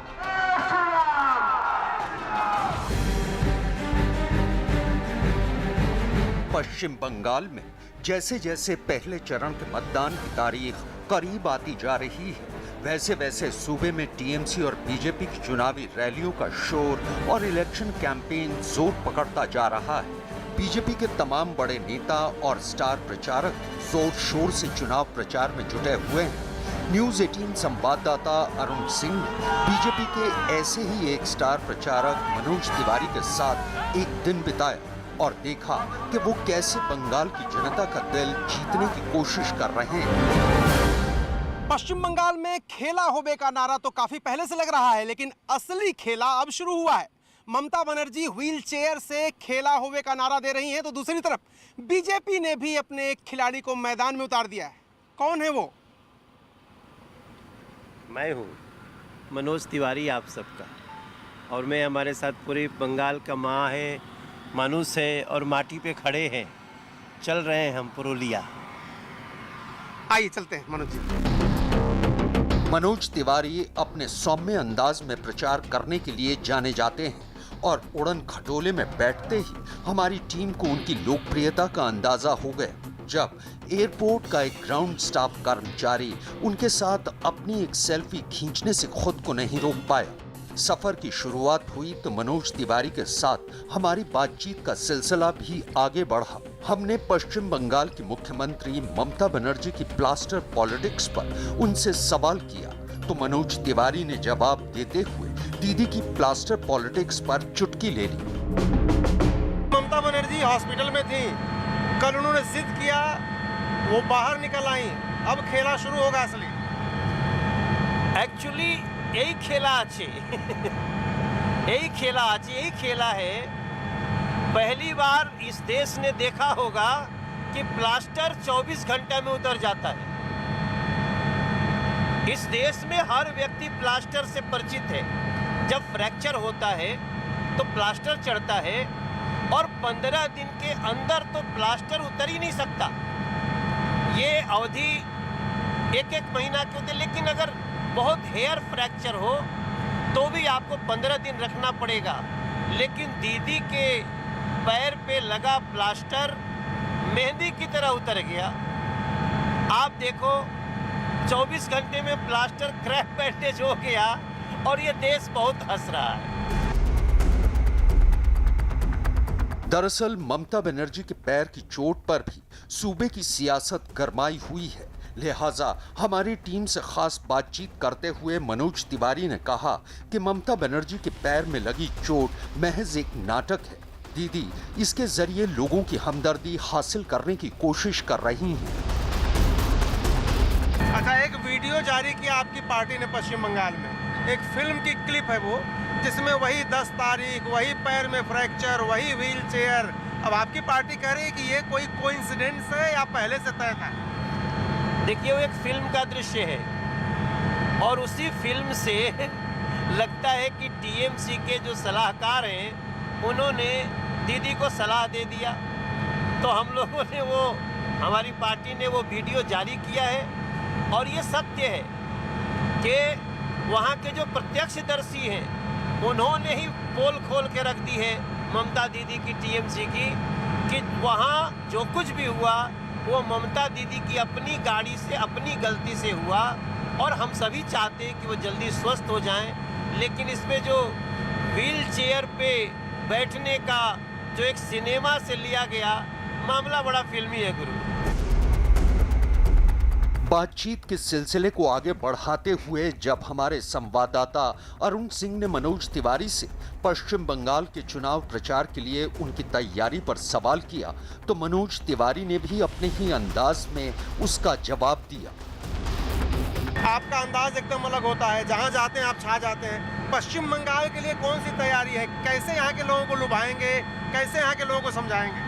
S9: पश्चिम बंगाल में जैसे जैसे पहले चरण के मतदान की तारीख करीब आती जा रही है, वैसे वैसे सूबे में टीएमसी और बीजेपी की चुनावी रैलियों का शोर और इलेक्शन कैंपेन जोर पकड़ता जा रहा है। बीजेपी के तमाम बड़े नेता और स्टार प्रचारक जोर शोर से चुनाव प्रचार में जुटे हुए हैं। न्यूज 18 संवाददाता अरुण सिंह ने बीजेपी के ऐसे ही एक स्टार प्रचारक मनोज तिवारी के साथ एक दिन बिताया और देखा कि वो कैसे बंगाल की जनता का दिल जीतने की कोशिश कर रहे हैं।
S14: पश्चिम बंगाल में खेला होबे का नारा तो काफी पहले से लग रहा है, लेकिन असली खेला अब शुरू हुआ है। ममता बनर्जी व्हील चेयर से खेला होबे का नारा दे रही हैं, तो दूसरी तरफ बीजेपी ने भी अपने एक खिलाड़ी को मैदान में उतार दिया है। कौन है वो?
S17: मैं हूँ मनोज तिवारी, आप सबका। और मैं हमारे साथ पूरे बंगाल का माँ है, मानुस है और माटी पे खड़े हैं। चल रहे हैं हम पुरुलिया।
S14: आइए चलते हैं मनोज जी।
S9: मनोज तिवारी अपने सौम्य अंदाज में प्रचार करने के लिए जाने जाते हैं और उड़न खटोले में बैठते ही हमारी टीम को उनकी लोकप्रियता का अंदाजा हो गया जब एयरपोर्ट का एक ग्राउंड स्टाफ कर्मचारी उनके साथ अपनी एक सेल्फी खींचने से खुद को नहीं रोक पाया। सफर की शुरुआत हुई तो मनोज तिवारी के साथ हमारी बातचीत का सिलसिला भी आगे बढ़ा। हमने पश्चिम बंगाल की मुख्यमंत्री ममता बनर्जी की प्लास्टर पॉलिटिक्स पर उनसे सवाल किया तो मनोज तिवारी ने जवाब देते हुए दीदी की प्लास्टर पॉलिटिक्स पर चुटकी ले ली।
S14: ममता बनर्जी हॉस्पिटल में थी, कल उन्होंने जिद किया, वो बाहर निकल आई, अब खेला शुरू होगा असली।
S17: एक्चुअली यही खेला আছে यही खेला है। पहली बार इस देश ने देखा होगा कि प्लास्टर 24 घंटे में उतर जाता है। इस देश में हर व्यक्ति प्लास्टर से परिचित है। जब फ्रैक्चर होता है तो प्लास्टर चढ़ता है और 15 दिन के अंदर तो प्लास्टर उतर ही नहीं सकता। ये अवधि एक महीना की होती है, लेकिन अगर बहुत हेयर फ्रैक्चर हो तो भी आपको 15 दिन रखना पड़ेगा। लेकिन दीदी के पैर पे लगा प्लास्टर मेहंदी की तरह उतर गया। आप देखो 24 घंटे में प्लास्टर क्रैक बैंडेज हो गया और ये देश बहुत हंस रहा है।
S9: दरअसल ममता बनर्जी के पैर की चोट पर भी सूबे की सियासत गरमाई हुई है,
S18: लिहाजा हमारी टीम से खास बातचीत करते हुए मनोज तिवारी ने कहा कि ममता बनर्जी के पैर में लगी चोट महज एक नाटक है। दीदी इसके जरिए लोगों की हमदर्दी हासिल करने की कोशिश कर रही हैं।
S14: अच्छा, एक वीडियो जारी किया आपकी पार्टी ने पश्चिम बंगाल में, एक फिल्म की क्लिप है वो, जिसमें वही 10 तारीख, वही पैर में फ्रैक्चर, वही व्हील चेयर। अब आपकी पार्टी कह रही है कि ये कोई कोइंसिडेंस है या पहले से तय था?
S17: देखिए, वो एक फिल्म का दृश्य है और उसी फिल्म से लगता है कि टीएमसी के जो सलाहकार हैं उन्होंने दीदी को सलाह दे दिया, तो हम लोगों ने हमारी पार्टी ने वो वीडियो जारी किया है। और ये सत्य है कि वहाँ के जो प्रत्यक्षदर्शी हैं उन्होंने ही पोल खोल के रख दी है ममता दीदी की, टीएमसी की, कि वहाँ जो कुछ भी हुआ वो ममता दीदी की अपनी गाड़ी से, अपनी गलती से हुआ। और हम सभी चाहते हैं कि वो जल्दी स्वस्थ हो जाएं, लेकिन इसमें जो व्हील चेयर पे बैठने का जो एक सिनेमा से लिया गया मामला बड़ा फिल्मी है गुरु।
S18: बातचीत के सिलसिले को आगे बढ़ाते हुए जब हमारे संवाददाता अरुण सिंह ने मनोज तिवारी से पश्चिम बंगाल के चुनाव प्रचार के लिए उनकी तैयारी पर सवाल किया, तो मनोज तिवारी ने भी अपने ही अंदाज में उसका जवाब दिया।
S14: आपका अंदाज एकदम अलग होता है, जहां जाते हैं आप छा जाते हैं। पश्चिम बंगाल के लिए कौन सी तैयारी है? कैसे यहाँ के लोगों को लुभाएंगे, कैसे यहाँ के लोगों को समझाएंगे?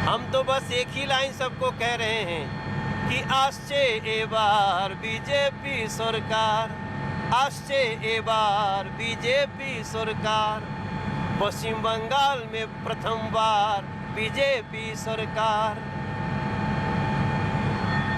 S17: हम तो बस एक ही लाइन सबको कह रहे हैं कि आसचे एबार बीजेपी सरकार, आसचे एबार बीजेपी सरकार, पश्चिम बंगाल में प्रथम बार बीजेपी सरकार।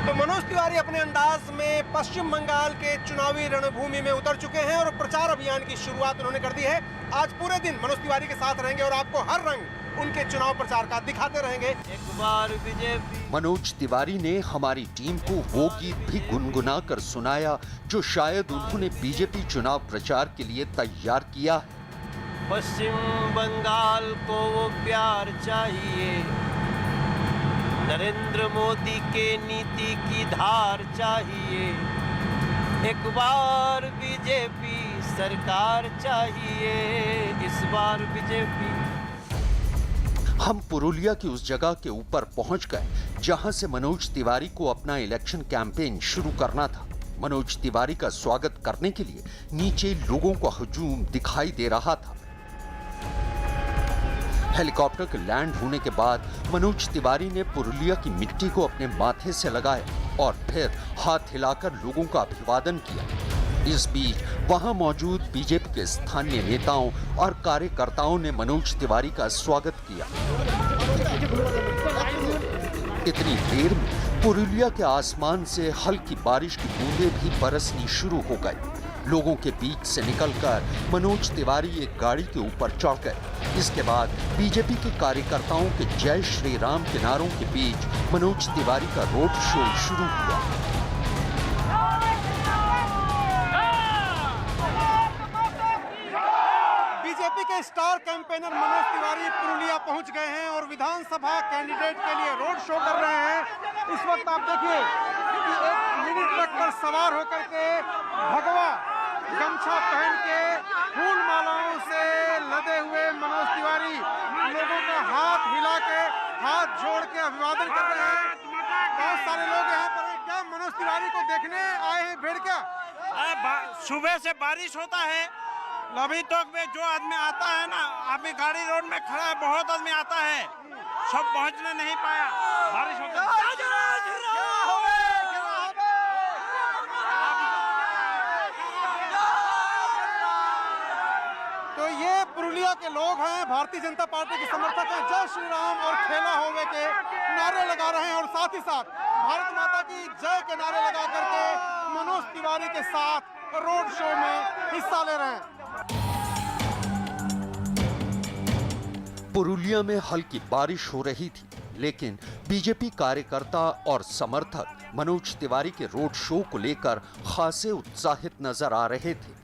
S14: तो मनोज तिवारी अपने अंदाज में पश्चिम बंगाल के चुनावी रणभूमि में उतर चुके हैं और प्रचार अभियान की शुरुआत उन्होंने कर दी है। आज पूरे दिन मनोज तिवारी के साथ रहेंगे और आपको हर रंग उनके चुनाव प्रचार का दिखाते रहेंगे।
S17: एक बार बीजेपी।
S18: मनोज तिवारी ने हमारी टीम को वो गीत भी गुनगुना कर सुनाया जो शायद उन्होंने बीजेपी चुनाव प्रचार के लिए तैयार किया है।
S17: पश्चिम बंगाल को वो प्यार चाहिए, नरेंद्र मोदी के नीति की धार चाहिए, एक बार बीजेपी सरकार चाहिए, इस बार बीजेपी।
S18: हम पुरुलिया की उस जगह के ऊपर पहुंच गए जहां से मनोज तिवारी को अपना इलेक्शन कैंपेन शुरू करना था। मनोज तिवारी का स्वागत करने के लिए नीचे लोगों का हुजूम दिखाई दे रहा था। हेलीकॉप्टर के लैंड होने के बाद मनोज तिवारी ने पुरुलिया की मिट्टी को अपने माथे से लगाया और फिर हाथ हिलाकर लोगों का अभिवादन किया। इस बीच वहां मौजूद बीजेपी के स्थानीय नेताओं और कार्यकर्ताओं ने मनोज तिवारी का स्वागत किया। इतनी देर में पुरुलिया के आसमान से हल्की बारिश की बूंदें भी बरसनी शुरू हो गई। लोगों के बीच से निकलकर मनोज तिवारी एक गाड़ी के ऊपर चढ़ गए। इसके बाद बीजेपी के कार्यकर्ताओं के जय श्री राम के नारों के बीच मनोज तिवारी का रोड शो शुरू हुआ।
S14: बीजेपी के स्टार कैंपेनर मनोज तिवारी पुरुलिया पहुंच गए हैं और विधानसभा कैंडिडेट के लिए रोड शो कर रहे हैं। इस वक्त आप देखिए कि एक मिनी ट्रक पर सवार होकर के भगवा गमछा पहन के फूल मालाओं से लदे हुए मनोज तिवारी लोगों का हाथ हिला के, हाथ जोड़ के अभिवादन कर रहे हैं। बहुत सारे लोग यहाँ पर हैं। क्या मनोज तिवारी को देखने आए हैं भीड़ क्या?
S8: सुबह से बारिश होता है, अभी तक में जो आदमी आता है ना, अभी गाड़ी रोड में खड़ा है, बहुत आदमी आता है, सब पहुंचने नहीं पाया, बारिश होता है।
S14: तो ये पुरुलिया के लोग हैं, भारतीय जनता पार्टी के समर्थक हैं, जय श्री राम और खेला होवे के नारे लगा रहे हैं और साथ ही साथ भारत माता की जय के नारे लगा करके मनोज तिवारी के साथ रोड शो में हिस्सा ले रहे हैं।
S18: पुरुलिया में हल्की बारिश हो रही थी, लेकिन बीजेपी कार्यकर्ता और समर्थक मनोज तिवारी के रोड शो को लेकर खासे उत्साहित नजर आ रहे थे।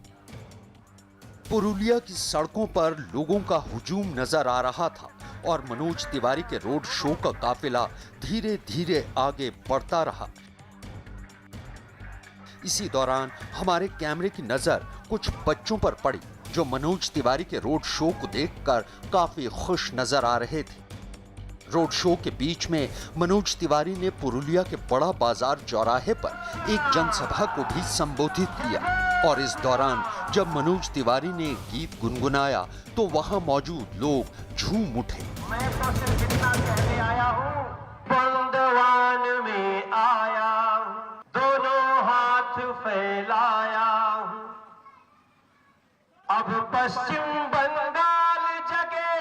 S18: पुरुलिया की सड़कों पर लोगों का हुजूम नजर आ रहा था और मनोज तिवारी के रोड शो का काफिला धीरे धीरे आगे बढ़ता रहा। इसी दौरान हमारे कैमरे की नजर कुछ बच्चों पर पड़ी जो मनोज तिवारी के रोड शो को देखकर काफी खुश नजर आ रहे थे। रोड शो के बीच में मनोज तिवारी ने पुरुलिया के बड़ा बाजार चौराहे पर एक जनसभा को भी संबोधित किया और इस दौरान जब मनोज तिवारी ने गीत गुनगुनाया तो वहां मौजूद लोग झूम उठे।
S16: मैं तो सिर्फ इतना कहने आया हूँ, बंदवान में आया हूँ, दोनों हाथ फैलाया हूँ। अब पश्चिम बंगाल जगे,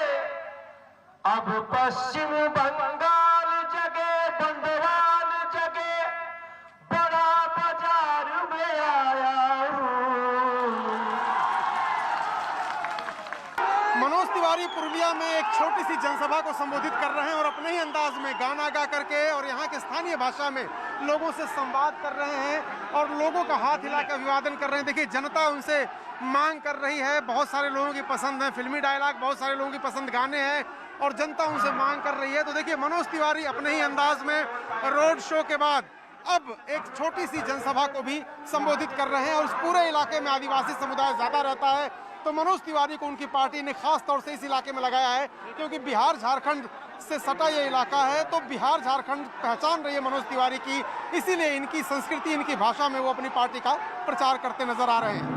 S16: अब पश्चिम बंगाल जगे, बंदवान जगे, बड़ा बाजार में आया हूँ।
S14: मनोज तिवारी पुरुलिया में एक छोटी सी जनसभा को संबोधित कर रहे हैं और अपने ही अंदाज में गाना गा करके और यहाँ के स्थानीय भाषा में लोगों से संवाद कर रहे हैं और लोगों का हाथ हिला कर अभिवादन कर रहे हैं। देखिए, जनता उनसे मांग कर रही है, बहुत सारे लोगों की पसंद है फिल्मी डायलॉग, बहुत सारे लोगों की पसंद गाने हैं और जनता उनसे मांग कर रही है। तो देखिए, मनोज तिवारी अपने ही अंदाज में रोड शो के बाद अब एक छोटी सी जनसभा को भी संबोधित कर रहे हैं और उस पूरे इलाके में आदिवासी समुदाय ज्यादा रहता है। तो मनोज तिवारी को उनकी पार्टी ने खास तौर से इस इलाके में लगाया है क्योंकि बिहार झारखंड से सटा ये इलाका है, तो बिहार झारखंड पहचान रही है मनोज तिवारी की, इसीलिए इनकी संस्कृति, इनकी भाषा में वो अपनी पार्टी का प्रचार करते नजर आ रहे हैं।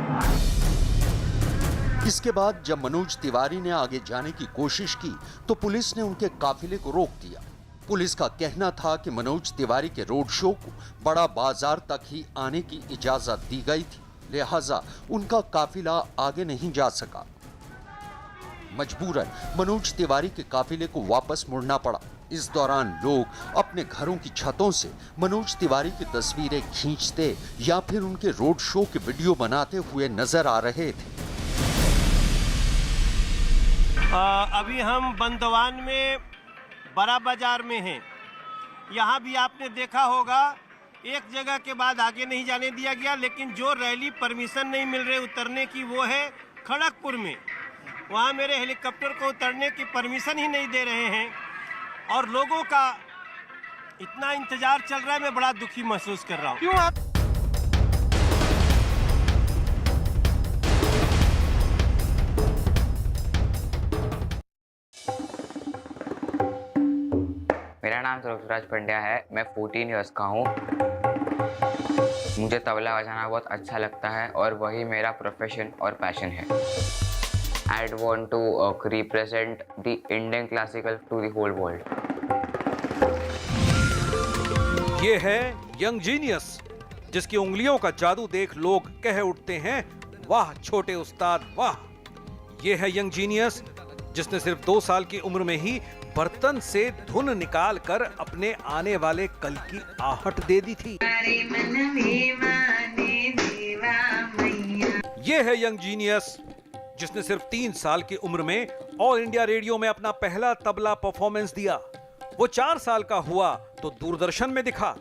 S18: इसके बाद जब मनोज तिवारी ने आगे जाने की कोशिश की तो पुलिस ने उनके काफिले को रोक दिया। पुलिस का कहना था कि मनोज तिवारी के रोड शो को बड़ा बाजार तक ही आने की इजाजत दी गई थी, लिहाजा उनका काफिला आगे नहीं जा सका। मजबूरन मनोज तिवारी के काफिले को वापस मुड़ना पड़ा। इस दौरान लोग अपने घरों की छतों से मनोज तिवारी की तस्वीरें खींचते या फिर उनके रोड शो के वीडियो बनाते हुए नजर आ रहे थे।
S17: अभी हम बंदवान में बड़ा बाजार में हैं। यहाँ भी आपने देखा होगा एक जगह के बाद आगे नहीं जाने दिया गया, लेकिन जो रैली परमिशन नहीं मिल रही उतरने की वो है खड़गपुर में। वहाँ मेरे हेलीकॉप्टर को उतरने की परमिशन ही नहीं दे रहे हैं और लोगों का इतना इंतजार चल रहा है, मैं बड़ा दुखी महसूस कर रहा हूँ।
S14: क्यों आप
S19: मेरा नाम सुरक्षराज पंड्या है, मैं 14 इयर्स का हूँ। मुझे तबला बजाना बहुत अच्छा लगता है और वही मेरा प्रोफेशन और पैशन है। I want to represent the Indian classical to the whole world.
S20: ये है यंग जीनियस, जिसकी उंगलियों का जादू देख लोग कह उठते हैं, वाह छोटे उस्ताद वाह। ये है यंग जीनियस जिसने सिर्फ 2 साल की उम्र में ही बर्तन से धुन निकाल कर अपने आने वाले कल की आहट दे दी थी। ये है यंग जीनियस जिसने सिर्फ 3 साल की उम्र में ऑल इंडिया रेडियो में अपना पहला तबला परफॉर्मेंस दिया। वो 4 साल का हुआ तो दूरदर्शन में दिखा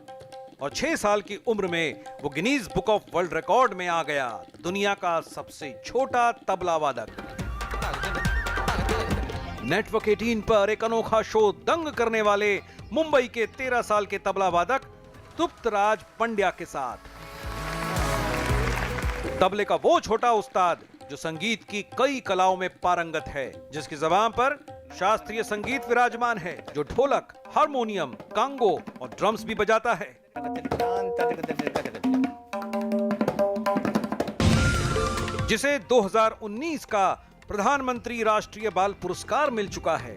S20: और 6 साल की उम्र में वो Guinness book of world record में आ गया, दुनिया का सबसे छोटा तबला वादक। नेटवर्क 18 पर एक अनोखा शो दंग करने वाले मुंबई के 13 साल के तबला वादक तृप्तराज पंड्या के साथ तबले का वो छोटा उस्ताद जो संगीत की कई कलाओं में पारंगत है, जिसकी ज़बान पर शास्त्रीय संगीत विराजमान है, जो ढोलक, हारमोनियम, कांगो और ड्रम्स भी बजाता है। जिसे 2019 का प्रधानमंत्री राष्ट्रीय बाल पुरस्कार मिल चुका है।